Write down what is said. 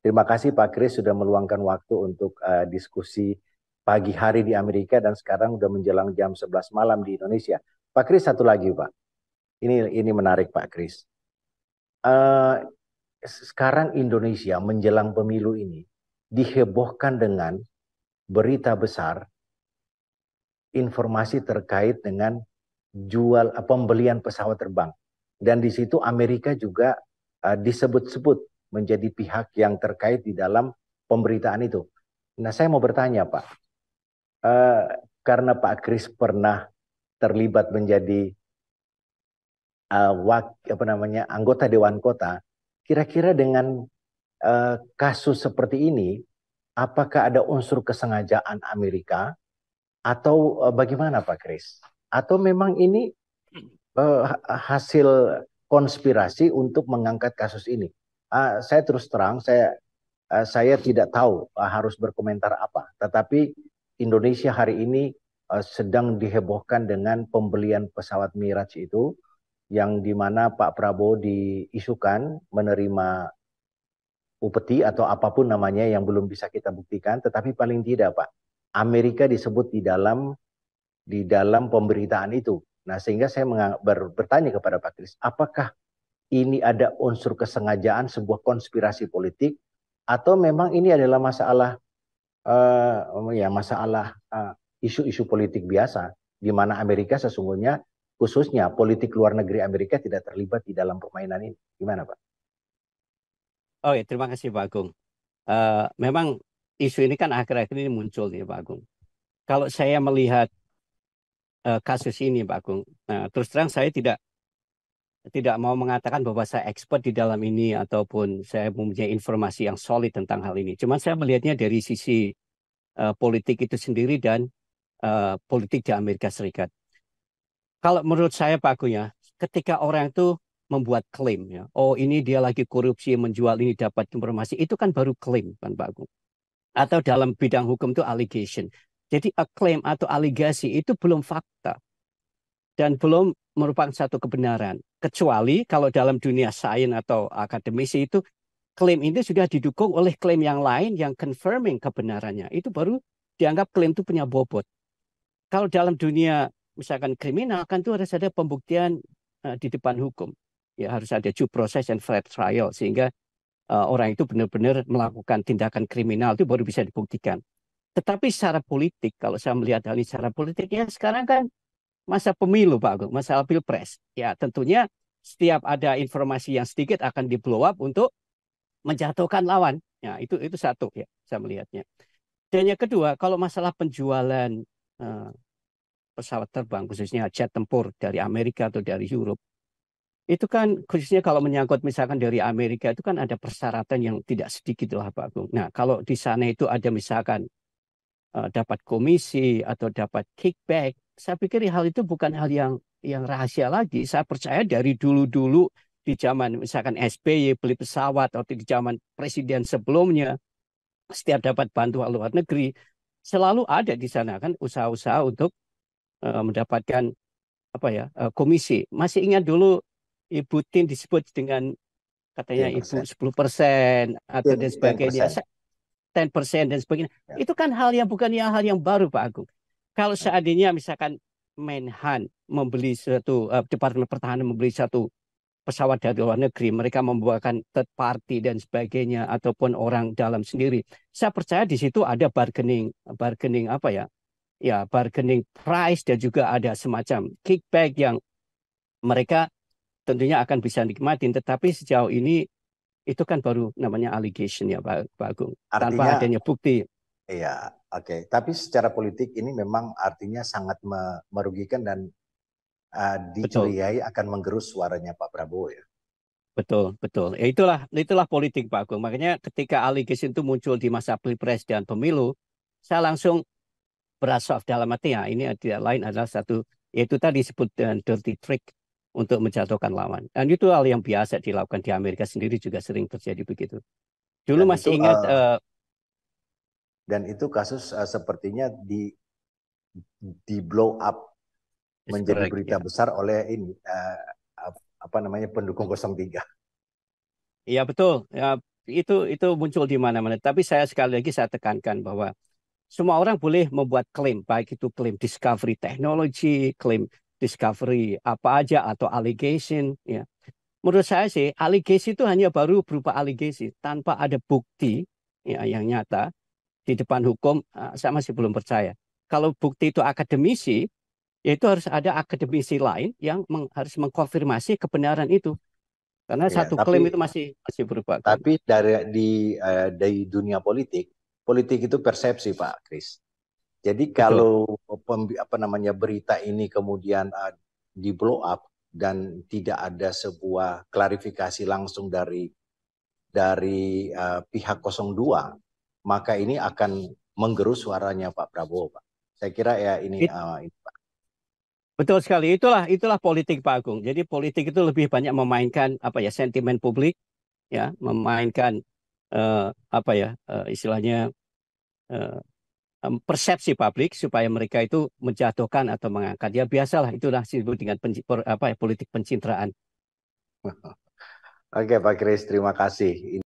Terima kasih Pak Kris sudah meluangkan waktu untuk diskusi pagi hari di Amerika dan sekarang udah menjelang jam 11 malam di Indonesia. Pak Kris satu lagi Pak. Ini menarik Pak Kris. Eh, Sekarang Indonesia menjelang pemilu ini dihebohkan dengan berita besar informasi terkait dengan pembelian pesawat terbang. Dan di situ Amerika juga disebut-sebut menjadi pihak yang terkait di dalam pemberitaan itu. Nah, saya mau bertanya, Pak, eh, karena Pak Kris pernah terlibat menjadi anggota Dewan Kota, kira-kira dengan kasus seperti ini, apakah ada unsur kesengajaan Amerika atau bagaimana Pak Kris? Atau memang ini hasil konspirasi untuk mengangkat kasus ini? Saya terus terang, saya tidak tahu harus berkomentar apa. Tetapi Indonesia hari ini sedang dihebohkan dengan pembelian pesawat Miraj itu, yang dimana Pak Prabowo diisukan menerima upeti atau apapun namanya yang belum bisa kita buktikan, tetapi paling tidak Pak, Amerika disebut di dalam pemberitaan itu. Nah, sehingga saya bertanya kepada Pak Kris, apakah ini ada unsur kesengajaan sebuah konspirasi politik atau memang ini adalah isu-isu politik biasa di mana Amerika sesungguhnya khususnya politik luar negeri Amerika tidak terlibat di dalam permainan ini. Gimana, Pak? Oh ya, terima kasih Pak Agung. Memang isu ini kan akhir-akhir ini muncul nih Pak Agung. Kalau saya melihat kasus ini Pak Agung, terus terang saya tidak mau mengatakan bahwa saya expert di dalam ini ataupun saya mempunyai informasi yang solid tentang hal ini. Cuman saya melihatnya dari sisi politik itu sendiri dan politik di Amerika Serikat. Kalau menurut saya Pak Agung ya, ketika orang itu membuat klaim ya, oh ini dia lagi korupsi menjual ini dapat informasi, itu kan baru klaim kan Pak Agung. Atau dalam bidang hukum itu allegation. Jadi a claim atau aligasi itu belum fakta dan belum merupakan satu kebenaran. Kecuali kalau dalam dunia sains atau akademisi itu klaim ini sudah didukung oleh klaim yang lain yang confirming kebenarannya. Itu baru dianggap klaim itu punya bobot. Kalau dalam dunia misalkan kriminal kan itu harus ada pembuktian di depan hukum. Ya harus ada due process and fair trial sehingga orang itu benar-benar melakukan tindakan kriminal itu baru bisa dibuktikan. Tetapi secara politik, kalau saya melihat hal ini secara politik, ya sekarang kan masa pemilu, Pak Agung, masalah pilpres. Ya tentunya setiap ada informasi yang sedikit akan di blow up untuk menjatuhkan lawan. Ya itu satu ya, saya melihatnya. Dan yang kedua, kalau masalah penjualan eh, pesawat terbang, khususnya jet tempur dari Amerika atau dari Eropa, itu kan khususnya kalau menyangkut misalkan dari Amerika itu kan ada persyaratan yang tidak sedikit lah Pak Agung. Nah kalau di sana itu ada misalkan dapat komisi atau dapat kickback, saya pikir hal itu bukan hal yang rahasia lagi. Saya percaya dari dulu-dulu di zaman misalkan SBY beli pesawat atau di zaman presiden sebelumnya, setiap dapat bantuan luar negeri, selalu ada di sana kan usaha-usaha untuk mendapatkan apa ya komisi. Masih ingat dulu Ibu Tin disebut dengan katanya Ibu 10%. 10% atau dan sebagainya. 10%. 10% dan sebagainya. Ya. Itu kan hal yang bukan hal yang baru Pak Agung. Kalau seandainya misalkan Menhan membeli Departemen Pertahanan membeli satu pesawat dari luar negeri, mereka membawakan third party dan sebagainya ataupun orang dalam sendiri. Saya percaya di situ ada bargaining bargaining apa ya? Ya, bargaining price dan juga ada semacam kickback yang mereka tentunya akan bisa nikmatin, tetapi sejauh ini itu kan baru namanya allegation ya Pak Agung, tanpa Artinya, adanya bukti. iya, oke. Tapi secara politik ini memang artinya sangat merugikan dan Betul. dicurigai akan menggerus suaranya Pak Prabowo ya. Betul, betul. Ya itulah politik Pak Agung. Makanya ketika allegation itu muncul di masa pilpres dan pemilu, saya langsung berasaf dalam hati ya ini tidak lain adalah satu yaitu tadi disebut dengan dirty trick untuk menjatuhkan lawan. Dan itu hal yang biasa dilakukan di Amerika sendiri juga sering terjadi begitu. Dulu Dan masih itu ingat kasus sepertinya di blow up menjadi correct, berita ya. besar oleh ini apa namanya pendukung 03. Iya betul. Ya, itu muncul di mana-mana. Tapi saya sekali lagi saya tekankan bahwa semua orang boleh membuat klaim, baik itu klaim discovery teknologi, klaim discovery apa aja atau allegation. Ya, menurut saya sih allegation itu hanya baru berupa allegation tanpa ada bukti ya, yang nyata di depan hukum. Saya masih belum percaya. Kalau bukti itu akademisi, yaitu harus ada akademisi lain yang harus mengkonfirmasi kebenaran itu. Karena Ya, satu klaim itu masih berupa klaim. tapi dari dunia politik, politik itu persepsi Pak Kris. Jadi Betul. kalau apa namanya berita ini kemudian di blow up dan tidak ada sebuah klarifikasi langsung dari pihak 02, maka ini akan menggerus suaranya Pak Prabowo, Pak. Saya kira ya ini, It- betul sekali. Itulah politik Pak Agung. Jadi politik itu lebih banyak memainkan apa ya sentimen publik, ya, memainkan apa ya istilahnya eh, persepsi publik supaya mereka itu menjatuhkan atau mengangkat. Ya biasalah itulah disebut dengan apa ya politik pencitraan. Oke Pak Kris, terima kasih.